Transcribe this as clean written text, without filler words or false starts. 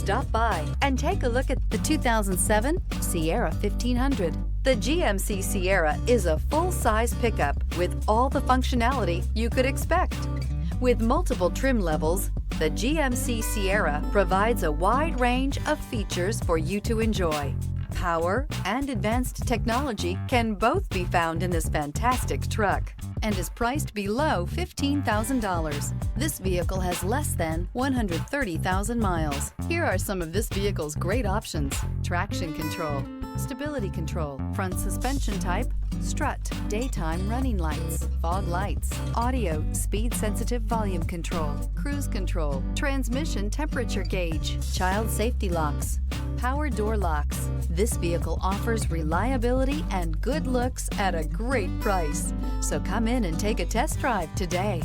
Stop by and take a look at the 2007 Sierra 1500. The GMC Sierra is a full-size pickup with all the functionality you could expect. With multiple trim levels, the GMC Sierra provides a wide range of features for you to enjoy. Power and advanced technology can both be found in this fantastic truck and is priced below $15,000. This vehicle has less than 130,000 miles. Here are some of this vehicle's great options: traction control, stability control, front suspension type, strut, daytime running lights, fog lights, audio, speed-sensitive volume control, cruise control, transmission temperature gauge, child safety locks, power door locks. This vehicle offers reliability and good looks at a great price. So come in and take a test drive today.